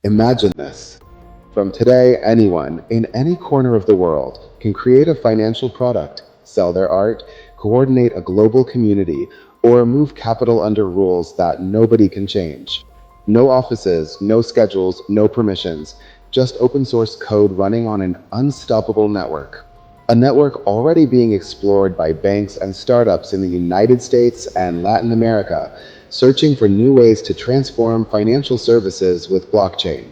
Imagine this. From today, anyone in any corner of the world can create a financial product, sell their art, coordinate a global community, or move capital under rules that nobody can change. No offices, no schedules, no permissions, just open source code running on an unstoppable network. A network already being explored by banks and startups in the United States and Latin America, searching for new ways to transform financial services with blockchain.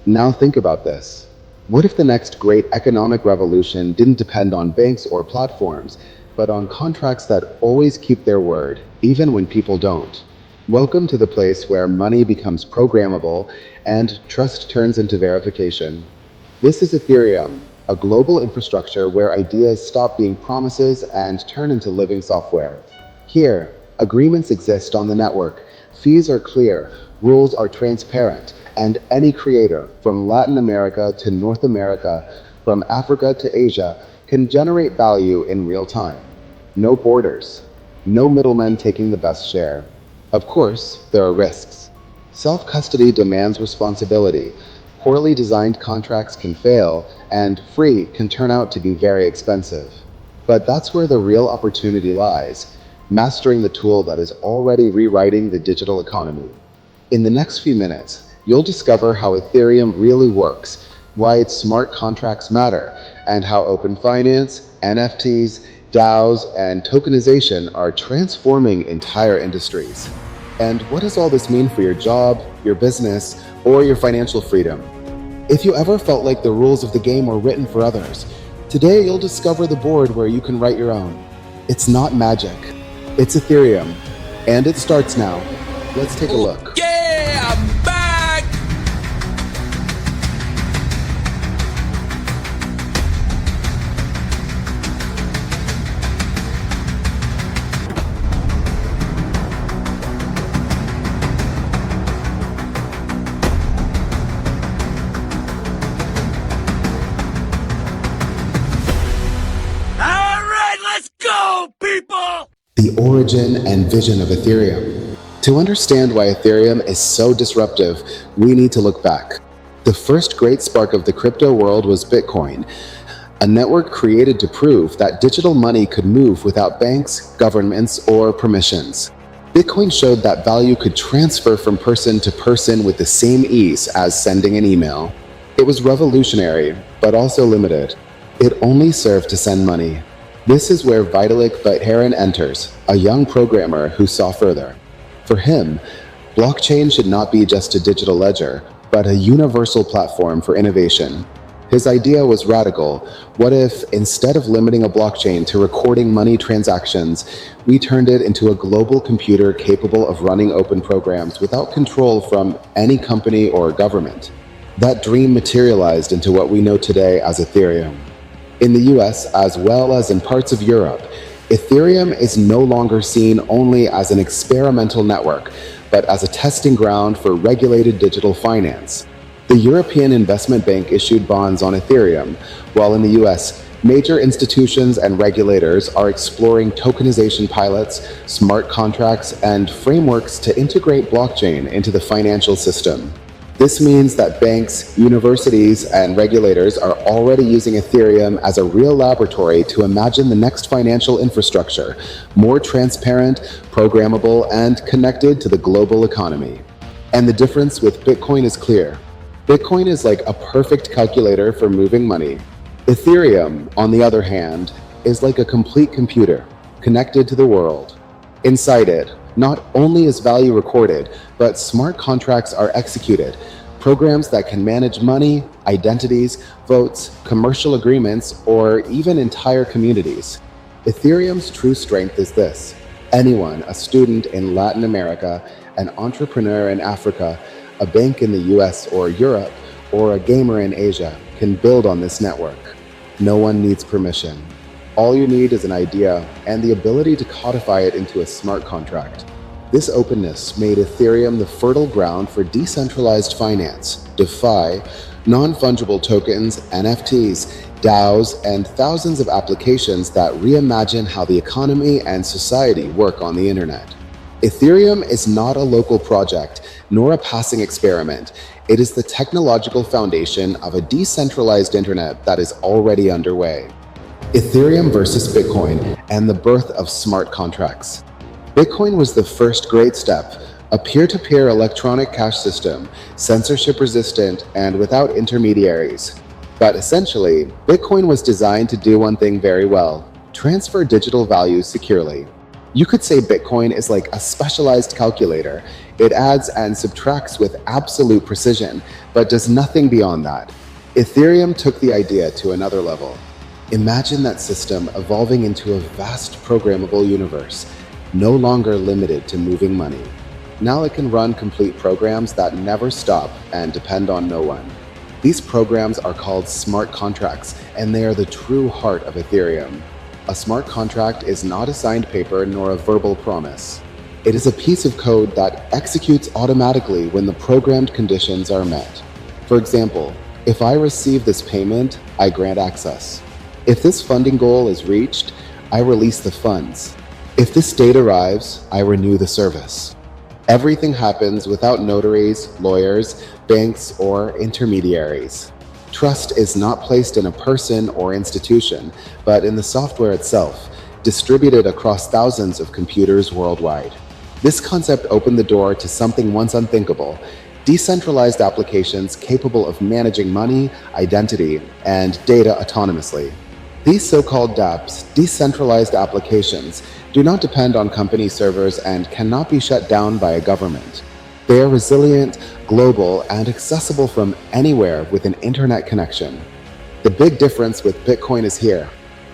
Now think about this. What if the next great economic revolution didn't depend on banks or platforms, but on contracts that always keep their word, even when people don't? Welcome to the place where money becomes programmable and trust turns into verification. This is Ethereum, a global infrastructure where ideas stop being promises and turn into living software. Here, agreements exist on the network, fees are clear, rules are transparent, and any creator from Latin America to North America, from Africa to Asia, can generate value in real time. No borders, no middlemen taking the best share. Of course, there are risks. Self-custody demands responsibility. Poorly designed contracts can fail, and free can turn out to be very expensive. But that's where the real opportunity lies, mastering the tool that is already rewriting the digital economy. In the next few minutes, you'll discover how Ethereum really works, why its smart contracts matter, and how open finance, NFTs, DAOs, and tokenization are transforming entire industries. And what does all this mean for your job, your business, or your financial freedom? If you ever felt like the rules of the game were written for others, today you'll discover the board where you can write your own. It's not magic. It's Ethereum. And it starts now. Let's take a look. Yeah, I'm back! Alright, let's go, people! The origin and vision of Ethereum. To understand why Ethereum is so disruptive, we need to look back. The first great spark of the crypto world was Bitcoin, a network created to prove that digital money could move without banks, governments, or permissions. Bitcoin showed that value could transfer from person to person with the same ease as sending an email. It was revolutionary, but also limited. It only served to send money. This is where Vitalik Buterin enters, a young programmer who saw further. For him, blockchain should not be just a digital ledger, but a universal platform for innovation. His idea was radical. What if, instead of limiting a blockchain to recording money transactions, we turned it into a global computer capable of running open programs without control from any company or government? That dream materialized into what we know today as Ethereum. In the US, as well as in parts of Europe, Ethereum is no longer seen only as an experimental network, but as a testing ground for regulated digital finance. The European Investment Bank issued bonds on Ethereum, while in the US, major institutions and regulators are exploring tokenization pilots, smart contracts, and frameworks to integrate blockchain into the financial system. This means that banks, universities, and regulators are already using Ethereum as a real laboratory to imagine the next financial infrastructure, more transparent, programmable, and connected to the global economy. And the difference with Bitcoin is clear. Bitcoin is like a perfect calculator for moving money. Ethereum, on the other hand, is like a complete computer, connected to the world. Inside it, not only is value recorded, but smart contracts are executed, programs that can manage money, identities, votes, commercial agreements, or even entire communities. Ethereum's true strength is this. Anyone, a student in Latin America, an entrepreneur in Africa, a bank in the US or Europe, or a gamer in Asia, can build on this network. No one needs permission. All you need is an idea and the ability to codify it into a smart contract. This openness made Ethereum the fertile ground for decentralized finance, DeFi, non-fungible tokens, NFTs, DAOs, and thousands of applications that reimagine how the economy and society work on the internet. Ethereum is not a local project, nor a passing experiment. It is the technological foundation of a decentralized internet that is already underway. Ethereum versus Bitcoin and the birth of smart contracts. Bitcoin was the first great step, a peer-to-peer electronic cash system, censorship-resistant and without intermediaries. But essentially, Bitcoin was designed to do one thing very well: transfer digital value securely. You could say Bitcoin is like a specialized calculator. It adds and subtracts with absolute precision, but does nothing beyond that. Ethereum took the idea to another level. Imagine that system evolving into a vast programmable universe, no longer limited to moving money. Now it can run complete programs that never stop and depend on no one. These programs are called smart contracts, and they are the true heart of Ethereum. A smart contract is not a signed paper nor a verbal promise. It is a piece of code that executes automatically when the programmed conditions are met. For example, if I receive this payment, I grant access. If this funding goal is reached, I release the funds. If this date arrives, I renew the service. Everything happens without notaries, lawyers, banks, or intermediaries. Trust is not placed in a person or institution, but in the software itself, distributed across thousands of computers worldwide. This concept opened the door to something once unthinkable: decentralized applications capable of managing money, identity, and data autonomously. These so-called dApps, decentralized applications, do not depend on company servers and cannot be shut down by a government. They are resilient, global, and accessible from anywhere with an internet connection. The big difference with Bitcoin is here.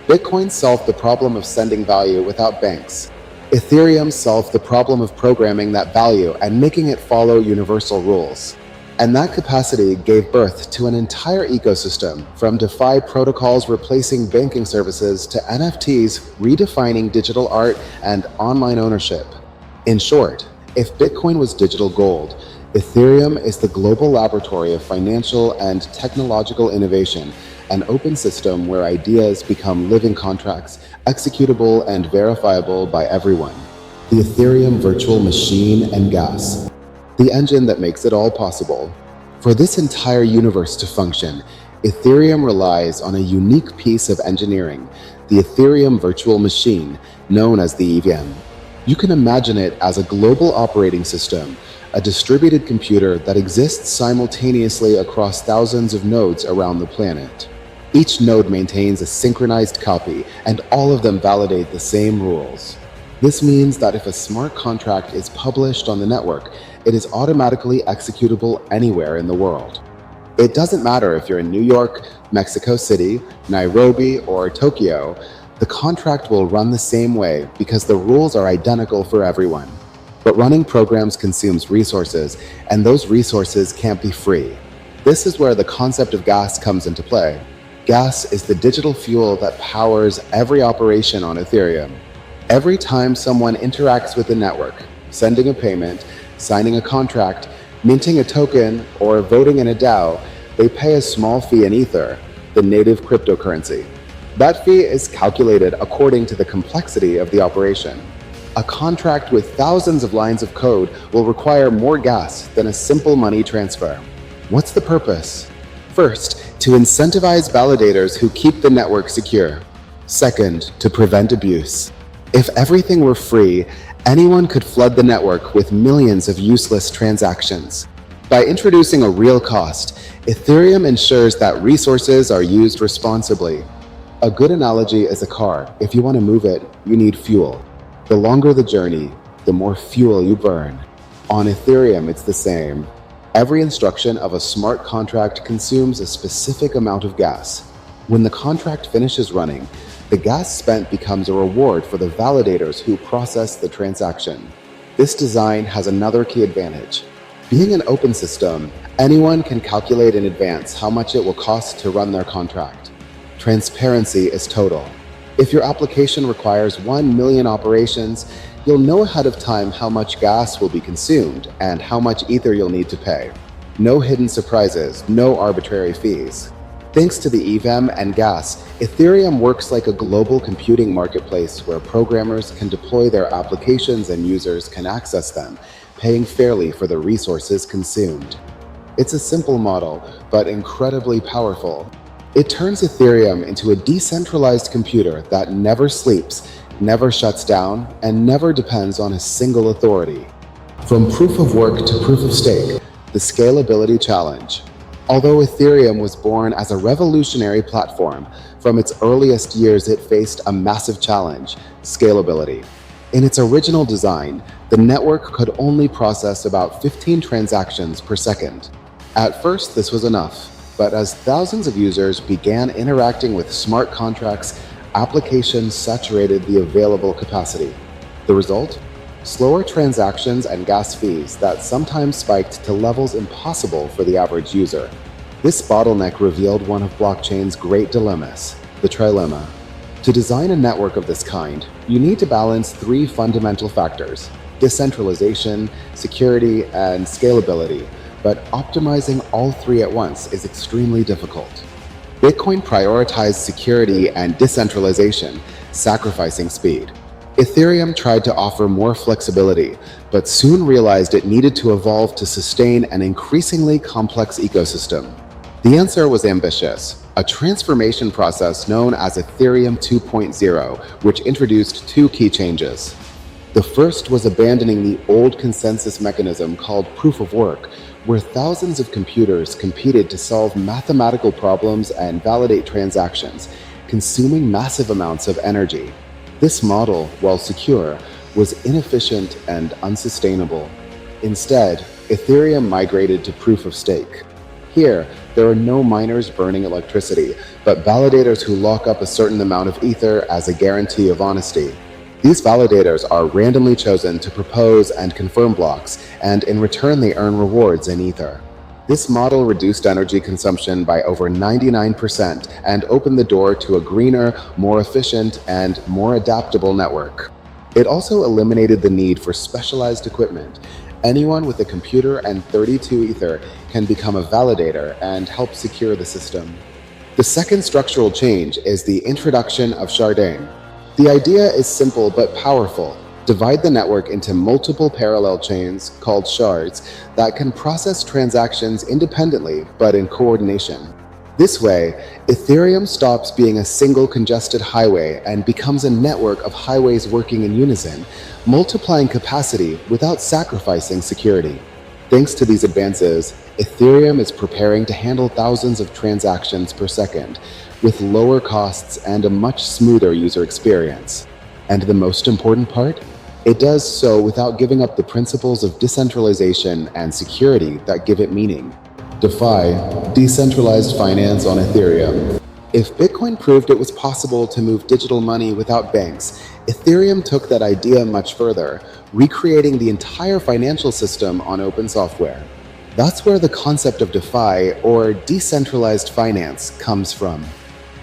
Bitcoin solved the problem of sending value without banks. Ethereum solved the problem of programming that value and making it follow universal rules. And that capacity gave birth to an entire ecosystem, from DeFi protocols replacing banking services to NFTs redefining digital art and online ownership. In short, if Bitcoin was digital gold, Ethereum is the global laboratory of financial and technological innovation, an open system where ideas become living contracts, executable and verifiable by everyone. The Ethereum Virtual Machine Gas, the engine that makes it all possible. For this entire universe to function, Ethereum relies on a unique piece of engineering, the Ethereum Virtual Machine, known as the EVM. You can imagine it as a global operating system, a distributed computer that exists simultaneously across thousands of nodes around the planet. Each node maintains a synchronized copy, and all of them validate the same rules. This means that if a smart contract is published on the network, it is automatically executable anywhere in the world. It doesn't matter if you're in New York, Mexico City, Nairobi, or Tokyo, the contract will run the same way because the rules are identical for everyone. But running programs consumes resources, and those resources can't be free. This is where the concept of gas comes into play. Gas is the digital fuel that powers every operation on Ethereum. Every time someone interacts with the network, sending a payment, signing a contract, minting a token, or voting in a DAO, they pay a small fee in Ether, the native cryptocurrency. That fee is calculated according to the complexity of the operation. A contract with thousands of lines of code will require more gas than a simple money transfer. What's the purpose? First, to incentivize validators who keep the network secure. Second, to prevent abuse. If everything were free, anyone could flood the network with millions of useless transactions. By introducing a real cost, Ethereum ensures that resources are used responsibly. A good analogy is a car. If you want to move it, you need fuel. The longer the journey, the more fuel you burn. On Ethereum, it's the same. Every instruction of a smart contract consumes a specific amount of gas. When the contract finishes running, the gas spent becomes a reward for the validators who process the transaction. This design has another key advantage. Being an open system, anyone can calculate in advance how much it will cost to run their contract. Transparency is total. If your application requires 1 million operations, you'll know ahead of time how much gas will be consumed and how much Ether you'll need to pay. No hidden surprises, no arbitrary fees. Thanks to the EVM and gas, Ethereum works like a global computing marketplace where programmers can deploy their applications and users can access them, paying fairly for the resources consumed. It's a simple model, but incredibly powerful. It turns Ethereum into a decentralized computer that never sleeps, never shuts down, and never depends on a single authority. From proof of work to proof of stake, the scalability challenge. Although Ethereum was born as a revolutionary platform, from its earliest years it faced a massive challenge: scalability. In its original design, the network could only process about 15 transactions per second. At first, this was enough, but as thousands of users began interacting with smart contracts, applications saturated the available capacity. The result? Slower transactions and gas fees that sometimes spiked to levels impossible for the average user. This bottleneck revealed one of blockchain's great dilemmas, the trilemma. To design a network of this kind, you need to balance three fundamental factors: decentralization, security, and scalability, but optimizing all three at once is extremely difficult. Bitcoin prioritized security and decentralization, sacrificing speed. Ethereum tried to offer more flexibility, but soon realized it needed to evolve to sustain an increasingly complex ecosystem. The answer was ambitious: a transformation process known as Ethereum 2.0, which introduced two key changes. The first was abandoning the old consensus mechanism called proof of work, where thousands of computers competed to solve mathematical problems and validate transactions, consuming massive amounts of energy. This model, while secure, was inefficient and unsustainable. Instead, Ethereum migrated to proof of stake. Here, there are no miners burning electricity, but validators who lock up a certain amount of ether as a guarantee of honesty. These validators are randomly chosen to propose and confirm blocks, and in return they earn rewards in ether. This model reduced energy consumption by over 99% and opened the door to a greener, more efficient, and more adaptable network. It also eliminated the need for specialized equipment. Anyone with a computer and 32 ether can become a validator and help secure the system. The second structural change is the introduction of sharding. The idea is simple but powerful. Divide the network into multiple parallel chains, called shards, that can process transactions independently but in coordination. This way, Ethereum stops being a single congested highway and becomes a network of highways working in unison, multiplying capacity without sacrificing security. Thanks to these advances, Ethereum is preparing to handle thousands of transactions per second, with lower costs and a much smoother user experience. And the most important part? It does so without giving up the principles of decentralization and security that give it meaning. DeFi, decentralized finance on Ethereum. If Bitcoin proved it was possible to move digital money without banks, Ethereum took that idea much further, recreating the entire financial system on open software. That's where the concept of DeFi, or decentralized finance, comes from.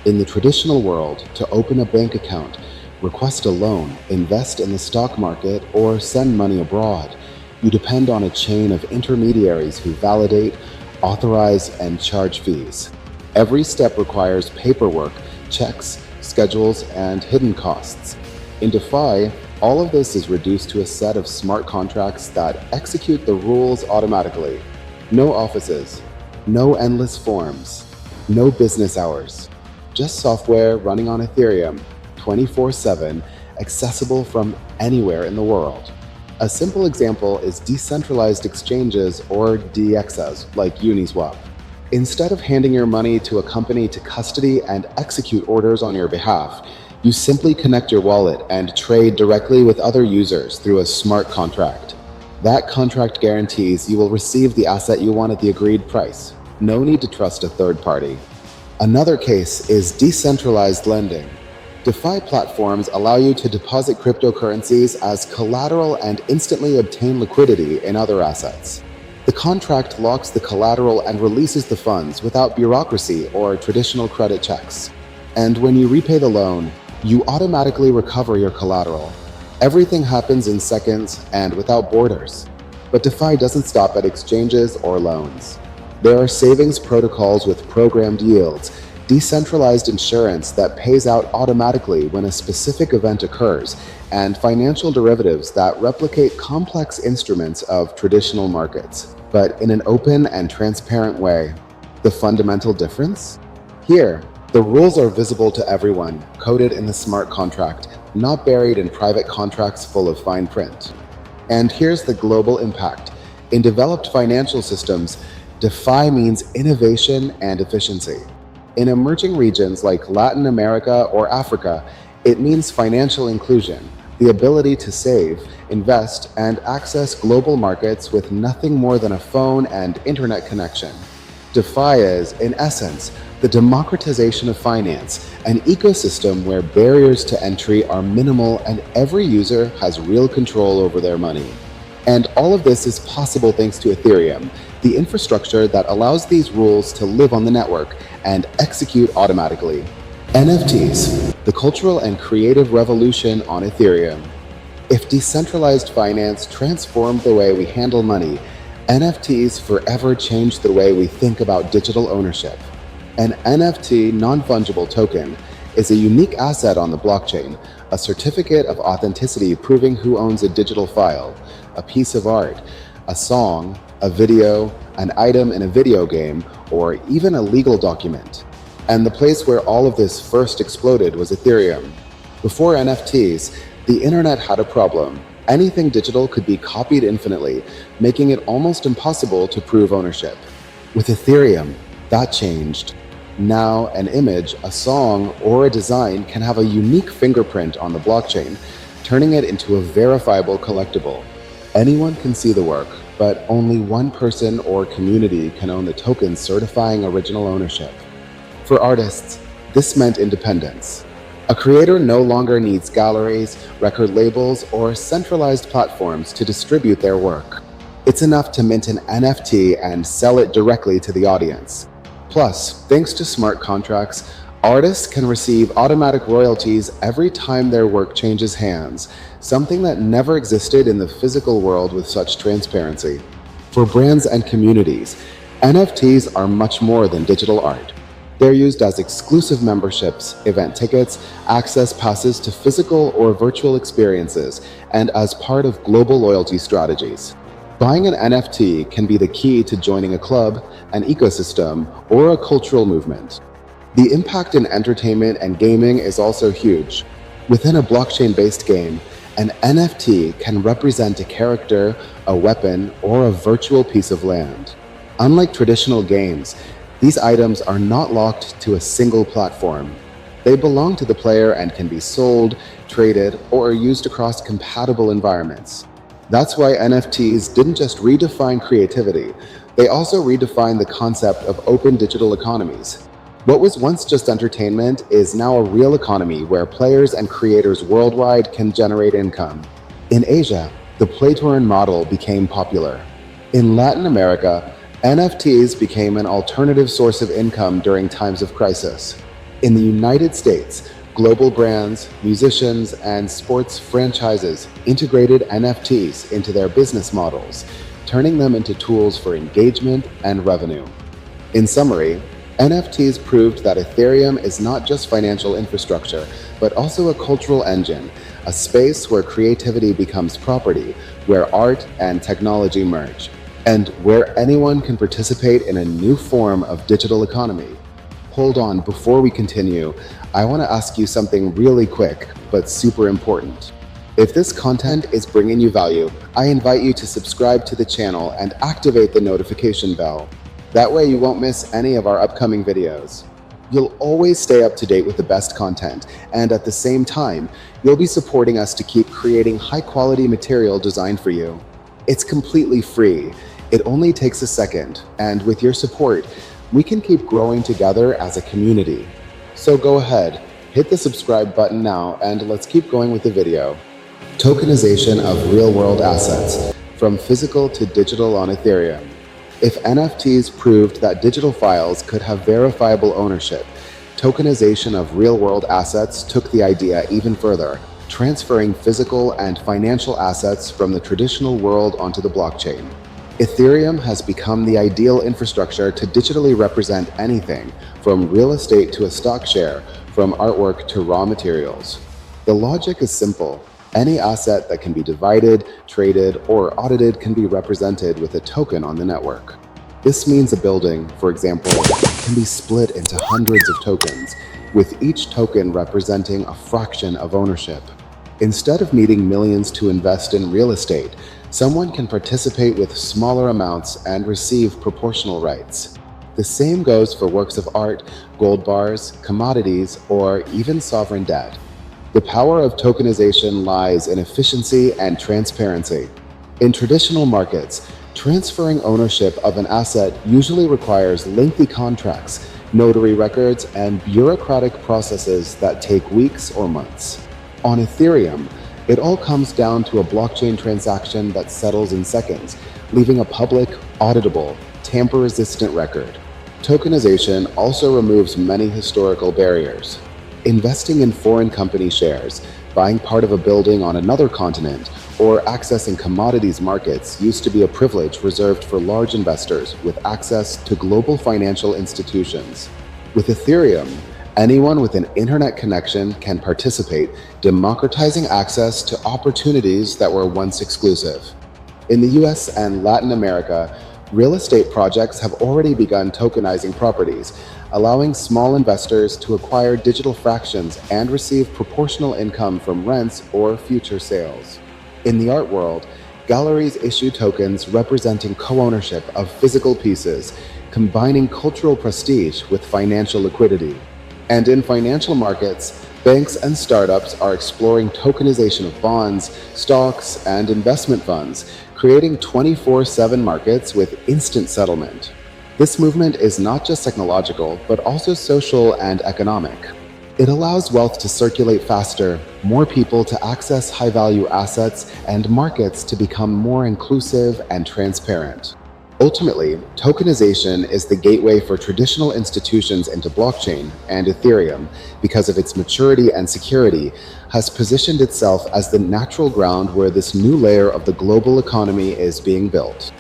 In the traditional world, to open a bank account, request a loan, invest in the stock market, or send money abroad, you depend on a chain of intermediaries who validate, authorize, and charge fees. Every step requires paperwork, checks, schedules, and hidden costs. In DeFi, all of this is reduced to a set of smart contracts that execute the rules automatically. No offices, no endless forms, no business hours. Just software running on Ethereum, 24/7, accessible from anywhere in the world. A simple example is decentralized exchanges, or DEXs, like Uniswap. Instead of handing your money to a company to custody and execute orders on your behalf, you simply connect your wallet and trade directly with other users through a smart contract. That contract guarantees you will receive the asset you want at the agreed price. No need to trust a third party. Another case is decentralized lending. DeFi platforms allow you to deposit cryptocurrencies as collateral and instantly obtain liquidity in other assets. The contract locks the collateral and releases the funds without bureaucracy or traditional credit checks. And when you repay the loan, you automatically recover your collateral. Everything happens in seconds and without borders. But DeFi doesn't stop at exchanges or loans. There are savings protocols with programmed yields, decentralized insurance that pays out automatically when a specific event occurs, and financial derivatives that replicate complex instruments of traditional markets. but in an open and transparent way. The fundamental difference? Here, the rules are visible to everyone, coded in the smart contract, not buried in private contracts full of fine print. And here's the global impact. In developed financial systems, DeFi means innovation and efficiency. In emerging regions like Latin America or Africa, it means financial inclusion, the ability to save, invest, and access global markets with nothing more than a phone and internet connection. DeFi is, in essence, the democratization of finance, an ecosystem where barriers to entry are minimal and every user has real control over their money. And all of this is possible thanks to Ethereum, the infrastructure that allows these rules to live on the network and execute automatically. NFTs, the cultural and creative revolution on Ethereum. If decentralized finance transformed the way we handle money, NFTs forever changed the way we think about digital ownership. An NFT non-fungible token is a unique asset on the blockchain, a certificate of authenticity proving who owns a digital file, a piece of art, a song, a video, an item in a video game, or even a legal document. And the place where all of this first exploded was Ethereum. Before NFTs, the internet had a problem. Anything digital could be copied infinitely, making it almost impossible to prove ownership. With Ethereum, that changed. Now, an image, a song, or a design can have a unique fingerprint on the blockchain, turning it into a verifiable collectible. Anyone can see the work, but only one person or community can own the token certifying original ownership. For artists, this meant independence. A creator no longer needs galleries, record labels, or centralized platforms to distribute their work. It's enough to mint an NFT and sell it directly to the audience. Plus, thanks to smart contracts, artists can receive automatic royalties every time their work changes hands, something that never existed in the physical world with such transparency. For brands and communities, NFTs are much more than digital art. They're used as exclusive memberships, event tickets, access passes to physical or virtual experiences, and as part of global loyalty strategies. Buying an NFT can be the key to joining a club, an ecosystem, or a cultural movement. The impact in entertainment and gaming is also huge. Within a blockchain-based game, an NFT can represent a character, a weapon, or a virtual piece of land. Unlike traditional games, these items are not locked to a single platform. They belong to the player and can be sold, traded, or used across compatible environments. That's why NFTs didn't just redefine creativity, they also redefined the concept of open digital economies. What was once just entertainment is now a real economy where players and creators worldwide can generate income. In Asia, the play-to-earn model became popular. In Latin America, NFTs became an alternative source of income during times of crisis. In the United States, global brands, musicians, and sports franchises integrated NFTs into their business models, turning them into tools for engagement and revenue. In summary, NFTs proved that Ethereum is not just financial infrastructure, but also a cultural engine, a space where creativity becomes property, where art and technology merge, and where anyone can participate in a new form of digital economy. Hold on, before we continue, I want to ask you something really quick, but super important. If this content is bringing you value, I invite you to subscribe to the channel and activate the notification bell. That way you won't miss any of our upcoming videos. You'll always stay up to date with the best content, and at the same time, you'll be supporting us to keep creating high-quality material designed for you. It's completely free. It only takes a second, and with your support, we can keep growing together as a community. So go ahead, hit the subscribe button now, and let's keep going with the video. Tokenization of real-world assets, from physical to digital on Ethereum. If NFTs proved that digital files could have verifiable ownership, tokenization of real-world assets took the idea even further, transferring physical and financial assets from the traditional world onto the blockchain. Ethereum has become the ideal infrastructure to digitally represent anything, from real estate to a stock share, from artwork to raw materials. The logic is simple. Any asset that can be divided, traded, or audited can be represented with a token on the network. This means a building, for example, can be split into hundreds of tokens, with each token representing a fraction of ownership. Instead of needing millions to invest in real estate, someone can participate with smaller amounts and receive proportional rights. The same goes for works of art, gold bars, commodities, or even sovereign debt. The power of tokenization lies in efficiency and transparency. In traditional markets, transferring ownership of an asset usually requires lengthy contracts, notary records, and bureaucratic processes that take weeks or months. On Ethereum, it all comes down to a blockchain transaction that settles in seconds, leaving a public, auditable, tamper-resistant record. Tokenization also removes many historical barriers. Investing in foreign company shares, buying part of a building on another continent, or accessing commodities markets used to be a privilege reserved for large investors with access to global financial institutions. With Ethereum, anyone with an internet connection can participate, democratizing access to opportunities that were once exclusive. In the US and Latin America, real estate projects have already begun tokenizing properties, allowing small investors to acquire digital fractions and receive proportional income from rents or future sales. In the art world, galleries issue tokens representing co-ownership of physical pieces, combining cultural prestige with financial liquidity. And in financial markets, banks and startups are exploring tokenization of bonds, stocks, and investment funds, creating 24/7 markets with instant settlement. This movement is not just technological, but also social and economic. It allows wealth to circulate faster, more people to access high-value assets, and markets to become more inclusive and transparent. Ultimately, tokenization is the gateway for traditional institutions into blockchain, and Ethereum, because of its maturity and security, has positioned itself as the natural ground where this new layer of the global economy is being built.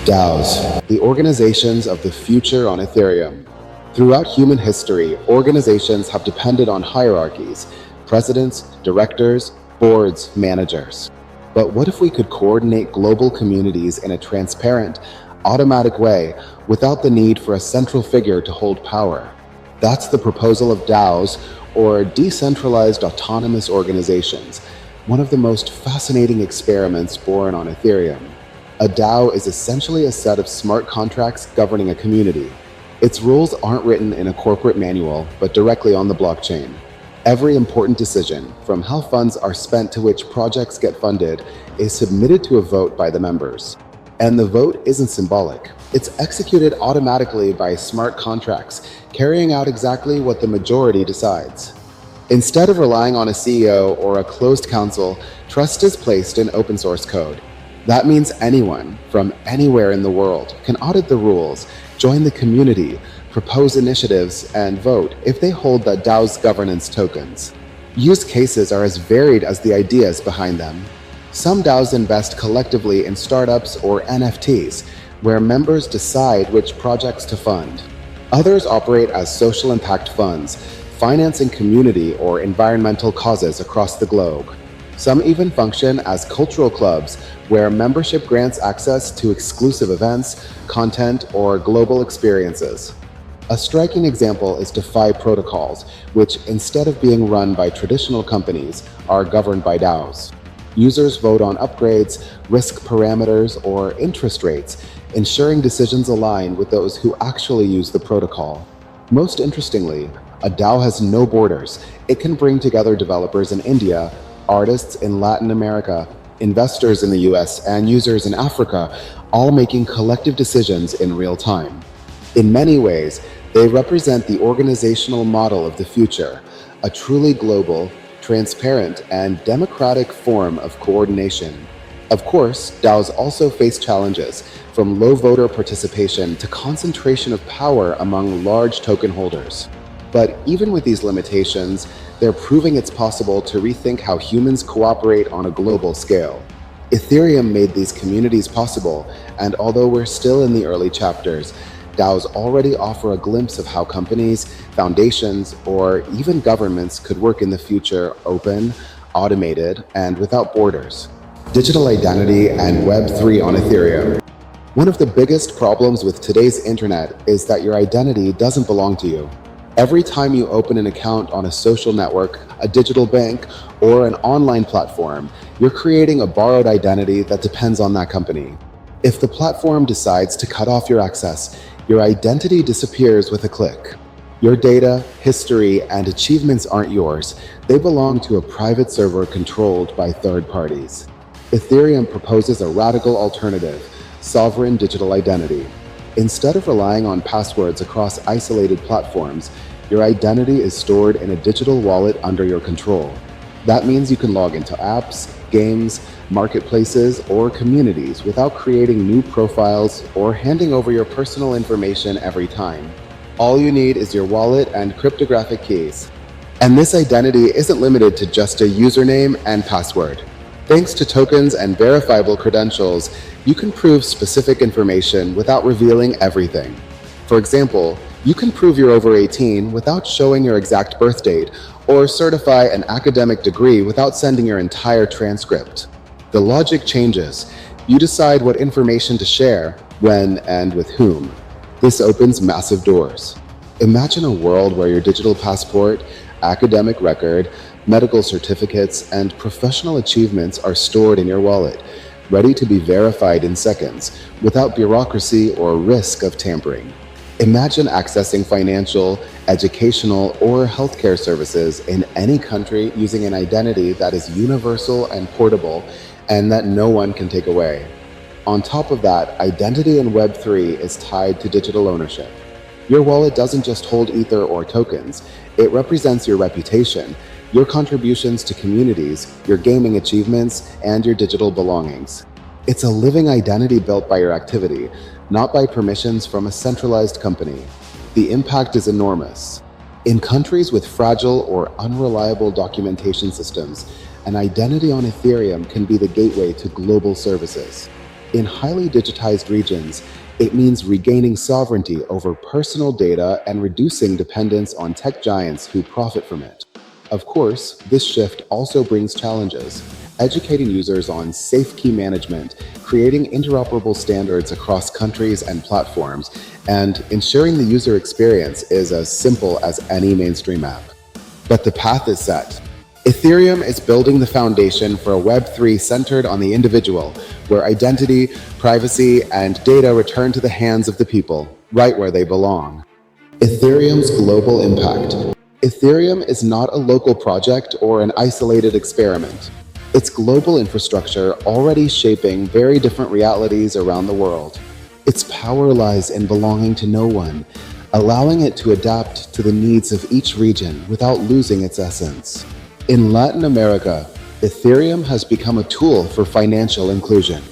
DAOs, the organizations of the future on Ethereum. Throughout human history, organizations have depended on hierarchies: presidents, directors, boards, managers. But what if we could coordinate global communities in a transparent, automatic way without the need for a central figure to hold power? That's the proposal of DAOs, or decentralized autonomous organizations, one of the most fascinating experiments born on Ethereum. A DAO is essentially a set of smart contracts governing a community. Its rules aren't written in a corporate manual, but directly on the blockchain. Every important decision, from how funds are spent to which projects get funded, is submitted to a vote by the members. And the vote isn't symbolic. It's executed automatically by smart contracts, carrying out exactly what the majority decides. Instead of relying on a CEO or a closed council, trust is placed in open source code. That means anyone from anywhere in the world can audit the rules, join the community, propose initiatives, and vote if they hold the DAO's governance tokens. Use cases are as varied as the ideas behind them. Some DAOs invest collectively in startups or NFTs, where members decide which projects to fund. Others operate as social impact funds, financing community or environmental causes across the globe. Some even function as cultural clubs, where membership grants access to exclusive events, content, or global experiences. A striking example is DeFi protocols, which, instead of being run by traditional companies, are governed by DAOs. Users vote on upgrades, risk parameters, or interest rates, ensuring decisions align with those who actually use the protocol. Most interestingly, a DAO has no borders. It can bring together developers in India, artists in Latin America, investors in the US, and users in Africa, all making collective decisions in real time. In many ways, they represent the organizational model of the future, a truly global, transparent, and democratic form of coordination. Of course, DAOs also face challenges, from low voter participation to concentration of power among large token holders. But even with these limitations, they're proving it's possible to rethink how humans cooperate on a global scale. Ethereum made these communities possible, and although we're still in the early chapters, DAOs already offer a glimpse of how companies, foundations, or even governments could work in the future: open, automated, and without borders. Digital identity and Web3 on Ethereum. One of the biggest problems with today's internet is that your identity doesn't belong to you. Every time you open an account on a social network, a digital bank, or an online platform, you're creating a borrowed identity that depends on that company. If the platform decides to cut off your access, your identity disappears with a click. Your data, history, and achievements aren't yours. They belong to a private server controlled by third parties. Ethereum proposes a radical alternative: sovereign digital identity. Instead of relying on passwords across isolated platforms, your identity is stored in a digital wallet under your control. That means you can log into apps, games, marketplaces, or communities without creating new profiles or handing over your personal information every time. All you need is your wallet and cryptographic keys. And this identity isn't limited to just a username and password. Thanks to tokens and verifiable credentials, you can prove specific information without revealing everything. For example, you can prove you're over 18 without showing your exact birth date, or certify an academic degree without sending your entire transcript. The logic changes. You decide what information to share, when, and with whom. This opens massive doors. Imagine a world where your digital passport, academic record, medical certificates, and professional achievements are stored in your wallet, ready to be verified in seconds, without bureaucracy or risk of tampering. Imagine accessing financial, educational, or healthcare services in any country using an identity that is universal and portable, and that no one can take away. On top of that, identity in Web3 is tied to digital ownership. Your wallet doesn't just hold Ether or tokens, it represents your reputation, your contributions to communities, your gaming achievements, and your digital belongings. It's a living identity built by your activity, not by permissions from a centralized company. The impact is enormous. In countries with fragile or unreliable documentation systems, an identity on Ethereum can be the gateway to global services. In highly digitized regions, it means regaining sovereignty over personal data and reducing dependence on tech giants who profit from it. Of course, this shift also brings challenges. Educating users on safe key management, creating interoperable standards across countries and platforms, and ensuring the user experience is as simple as any mainstream app. But the path is set. Ethereum is building the foundation for a Web3 centered on the individual, where identity, privacy, and data return to the hands of the people, right where they belong. Ethereum's global impact. Ethereum is not a local project or an isolated experiment. It's global infrastructure already shaping very different realities around the world. Its power lies in belonging to no one, allowing it to adapt to the needs of each region without losing its essence. In Latin America, Ethereum has become a tool for financial inclusion.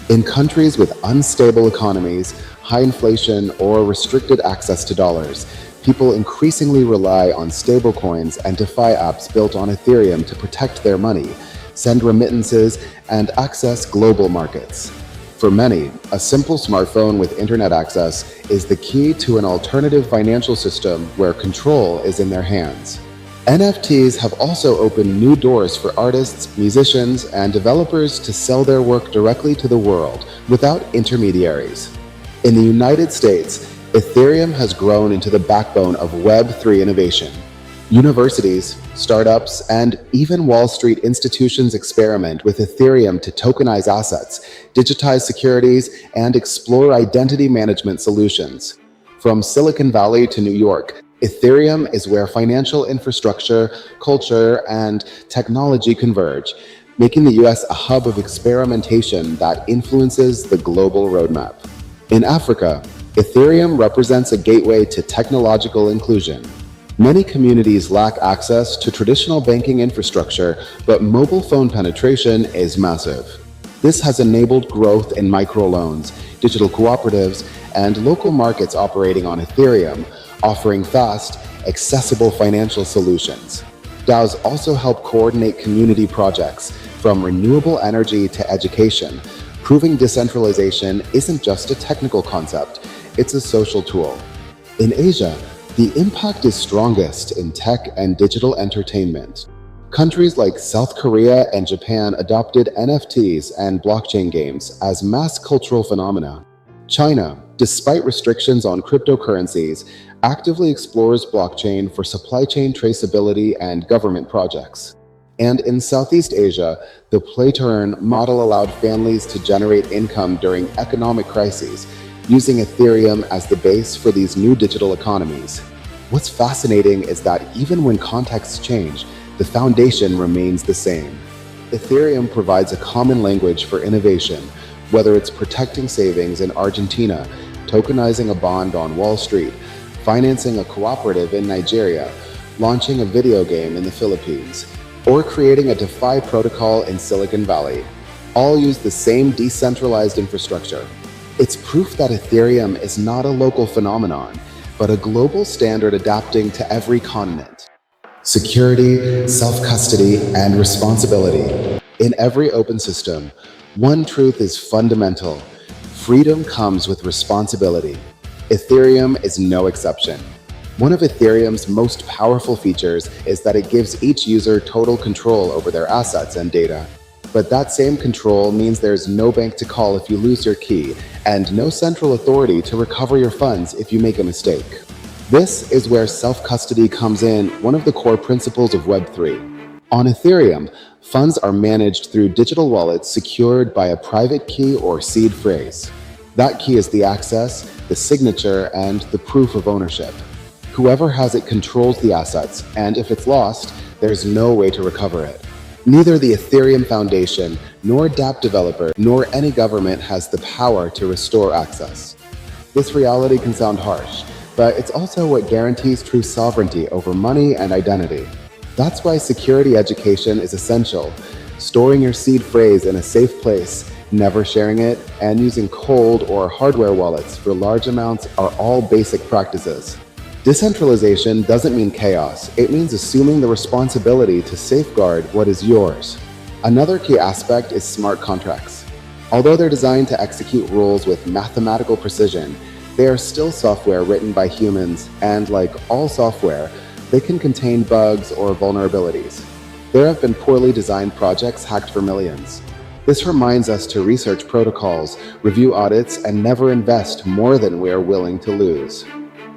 In countries with unstable economies, high inflation, or restricted access to dollars, people increasingly rely on stablecoins and DeFi apps built on Ethereum to protect their money, send remittances, and access global markets. For many, a simple smartphone with internet access is the key to an alternative financial system where control is in their hands. NFTs have also opened new doors for artists, musicians, and developers to sell their work directly to the world without intermediaries. In the United States, Ethereum has grown into the backbone of Web3 innovation. Universities, startups, and even Wall Street institutions experiment with Ethereum to tokenize assets, digitize securities, and explore identity management solutions. From Silicon Valley to New York, Ethereum is where financial infrastructure, culture, and technology converge, making the US a hub of experimentation that influences the global roadmap. In Africa, Ethereum represents a gateway to technological inclusion. Many communities lack access to traditional banking infrastructure, but mobile phone penetration is massive. This has enabled growth in microloans, digital cooperatives, and local markets operating on Ethereum, offering fast, accessible financial solutions. DAOs also help coordinate community projects, from renewable energy to education, proving decentralization isn't just a technical concept, it's a social tool. In Asia, the impact is strongest in tech and digital entertainment. Countries like South Korea and Japan adopted NFTs and blockchain games as mass cultural phenomena. China, despite restrictions on cryptocurrencies, actively explores blockchain for supply chain traceability and government projects. And in Southeast Asia, the play-to-earn model allowed families to generate income during economic crises, using Ethereum as the base for these new digital economies. What's fascinating is that even when contexts change, the foundation remains the same. Ethereum provides a common language for innovation, whether it's protecting savings in Argentina, tokenizing a bond on Wall Street, financing a cooperative in Nigeria, launching a video game in the Philippines, or creating a DeFi protocol in Silicon Valley. All use the same decentralized infrastructure. It's proof that Ethereum is not a local phenomenon, but a global standard adapting to every continent. Security, self-custody, and responsibility. In every open system, one truth is fundamental. Freedom comes with responsibility. Ethereum is no exception. One of Ethereum's most powerful features is that it gives each user total control over their assets and data. But that same control means there's no bank to call if you lose your key, and no central authority to recover your funds if you make a mistake. This is where self-custody comes in, one of the core principles of Web3. On Ethereum, funds are managed through digital wallets secured by a private key or seed phrase. That key is the access, the signature, and the proof of ownership. Whoever has it controls the assets, and if it's lost, there's no way to recover it. Neither the Ethereum Foundation, nor dApp developer, nor any government has the power to restore access. This reality can sound harsh, but it's also what guarantees true sovereignty over money and identity. That's why security education is essential. Storing your seed phrase in a safe place, never sharing it, and using cold or hardware wallets for large amounts are all basic practices. Decentralization doesn't mean chaos. It means assuming the responsibility to safeguard what is yours. Another key aspect is smart contracts. Although they're designed to execute rules with mathematical precision, they are still software written by humans, and like all software, they can contain bugs or vulnerabilities. There have been poorly designed projects hacked for millions. This reminds us to research protocols, review audits, and never invest more than we are willing to lose.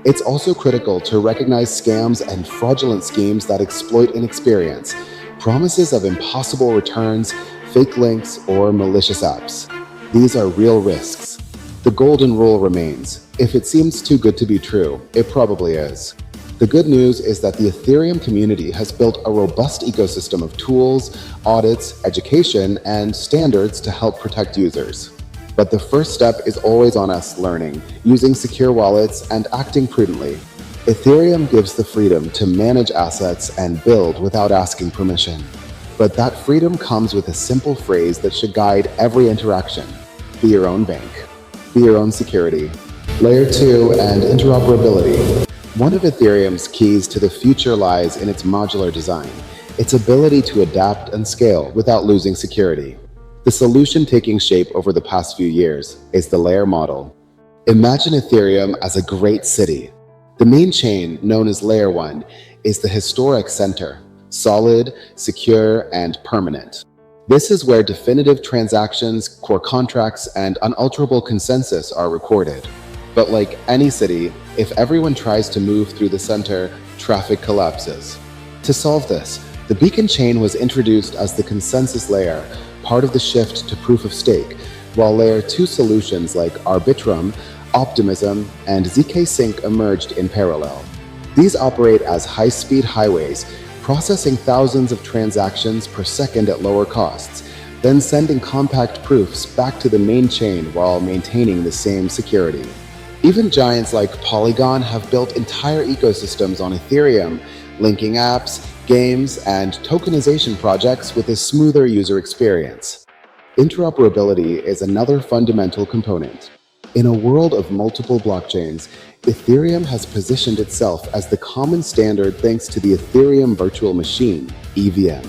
It's also critical to recognize scams and fraudulent schemes that exploit inexperience, promises of impossible returns, fake links, or malicious apps. These are real risks. The golden rule remains: if it seems too good to be true, it probably is. The good news is that the Ethereum community has built a robust ecosystem of tools, audits, education, and standards to help protect users. But the first step is always on us: learning, using secure wallets, and acting prudently. Ethereum gives the freedom to manage assets and build without asking permission. But that freedom comes with a simple phrase that should guide every interaction: be your own bank. Be your own security. Layer 2 and interoperability. One of Ethereum's keys to the future lies in its modular design, its ability to adapt and scale without losing security. The solution taking shape over the past few years is the layer model. Imagine Ethereum as a great city. The main chain, known as Layer 1, is the historic center, solid, secure, and permanent. This is where definitive transactions, core contracts, and unalterable consensus are recorded. But like any city, if everyone tries to move through the center, traffic collapses. To solve this, the beacon chain was introduced as the consensus layer, part of the shift to proof of stake, while Layer 2 solutions like Arbitrum, Optimism, and zkSync emerged in parallel. These operate as high-speed highways, processing thousands of transactions per second at lower costs, then sending compact proofs back to the main chain while maintaining the same security. Even giants like Polygon have built entire ecosystems on Ethereum, linking apps, games, and tokenization projects with a smoother user experience. Interoperability is another fundamental component. In a world of multiple blockchains, Ethereum has positioned itself as the common standard thanks to the Ethereum Virtual Machine, EVM.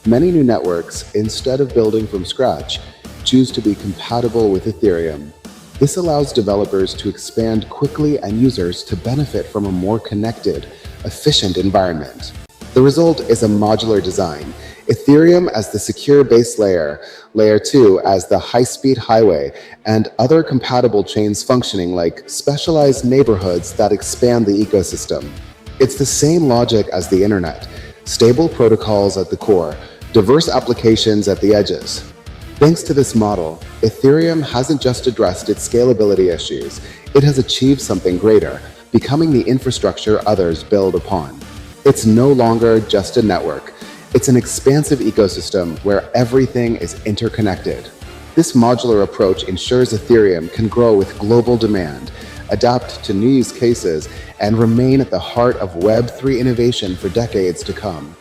Many new networks, instead of building from scratch, choose to be compatible with Ethereum. This allows developers to expand quickly and users to benefit from a more connected, efficient environment. The result is a modular design. Ethereum as the secure base layer, Layer 2 as the high-speed highway, and other compatible chains functioning like specialized neighborhoods that expand the ecosystem. It's the same logic as the internet: stable protocols at the core, diverse applications at the edges. Thanks to this model, Ethereum hasn't just addressed its scalability issues, it has achieved something greater, becoming the infrastructure others build upon. It's no longer just a network. It's an expansive ecosystem where everything is interconnected. This modular approach ensures Ethereum can grow with global demand, adapt to new use cases, and remain at the heart of Web3 innovation for decades to come.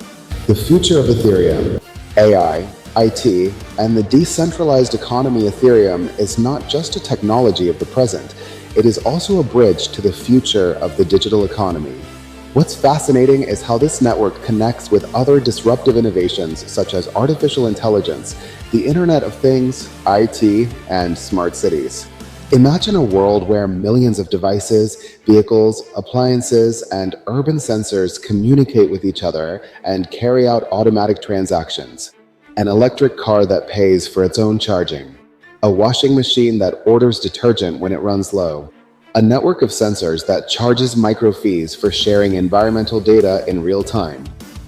The future of Ethereum, AI, IT, and the decentralized economy Ethereum is not just a technology of the present, it is also a bridge to the future of the digital economy. What's fascinating is how this network connects with other disruptive innovations such as artificial intelligence, the Internet of Things, IT, and smart cities. Imagine a world where millions of devices, vehicles, appliances, and urban sensors communicate with each other and carry out automatic transactions. An electric car that pays for its own charging. A washing machine that orders detergent when it runs low. A network of sensors that charges micro-fees for sharing environmental data in real time.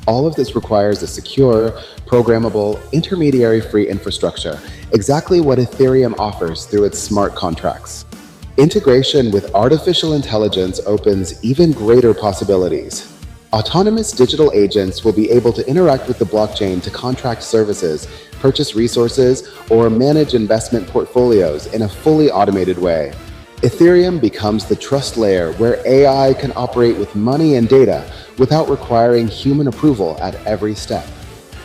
All of this requires a secure, programmable, intermediary-free infrastructure, exactly what Ethereum offers through its smart contracts. Integration with artificial intelligence opens even greater possibilities. Autonomous digital agents will be able to interact with the blockchain to contract services, purchase resources, or manage investment portfolios in a fully automated way. Ethereum becomes the trust layer where AI can operate with money and data without requiring human approval at every step.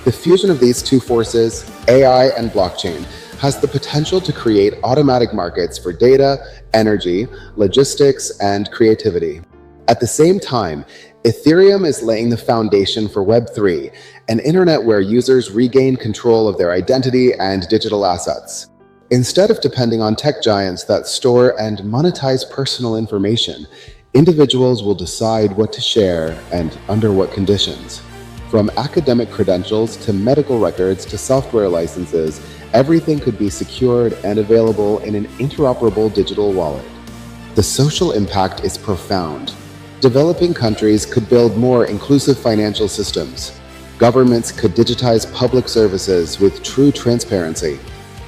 The fusion of these two forces, AI and blockchain, has the potential to create automatic markets for data, energy, logistics, and creativity. At the same time, Ethereum is laying the foundation for Web3, an internet where users regain control of their identity and digital assets. Instead of depending on tech giants that store and monetize personal information, individuals will decide what to share and under what conditions. From academic credentials to medical records to software licenses, everything could be secured and available in an interoperable digital wallet. The social impact is profound. Developing countries could build more inclusive financial systems. Governments could digitize public services with true transparency.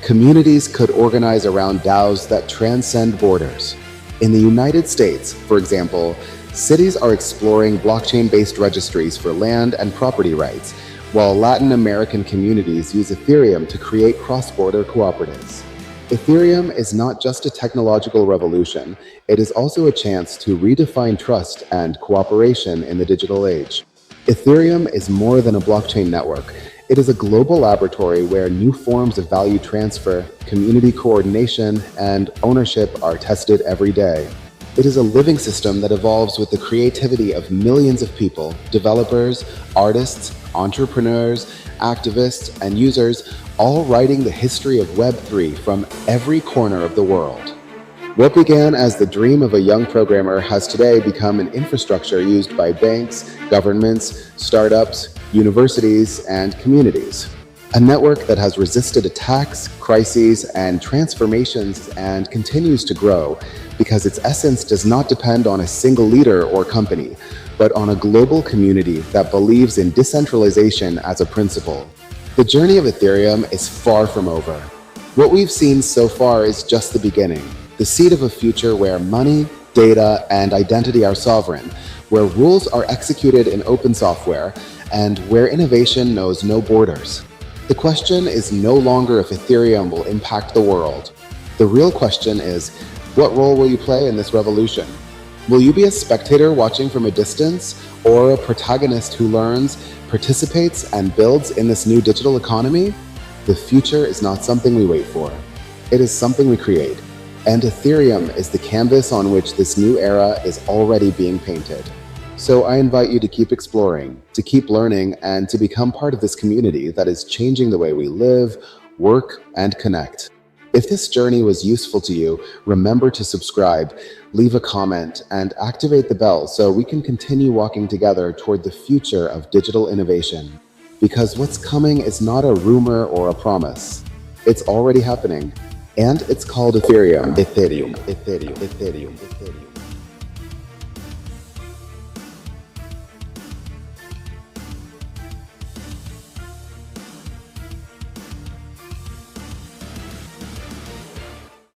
Communities could organize around DAOs that transcend borders. In the United States, for example, cities are exploring blockchain-based registries for land and property rights, while Latin American communities use Ethereum to create cross-border cooperatives. Ethereum is not just a technological revolution, it is also a chance to redefine trust and cooperation in the digital age. Ethereum is more than a blockchain network. It is a global laboratory where new forms of value transfer, community coordination, and ownership are tested every day. It is a living system that evolves with the creativity of millions of people, developers, artists, entrepreneurs, activists, and users, all writing the history of Web3 from every corner of the world. What began as the dream of a young programmer has today become an infrastructure used by banks, governments, startups, universities, and communities. A network that has resisted attacks, crises, and transformations and continues to grow because its essence does not depend on a single leader or company, but on a global community that believes in decentralization as a principle. The journey of Ethereum is far from over. What we've seen so far is just the beginning, the seed of a future where money, data, and identity are sovereign, where rules are executed in open software, and where innovation knows no borders. The question is no longer if Ethereum will impact the world. The real question is, what role will you play in this revolution? Will you be a spectator watching from a distance, or a protagonist who learns, participates, and builds in this new digital economy? The future is not something we wait for. It is something we create. And Ethereum is the canvas on which this new era is already being painted. So I invite you to keep exploring, to keep learning, and to become part of this community that is changing the way we live, work, and connect. If this journey was useful to you, remember to subscribe, leave a comment, and activate the bell so we can continue walking together toward the future of digital innovation. Because what's coming is not a rumor or a promise. It's already happening. And it's called Ethereum. Ethereum.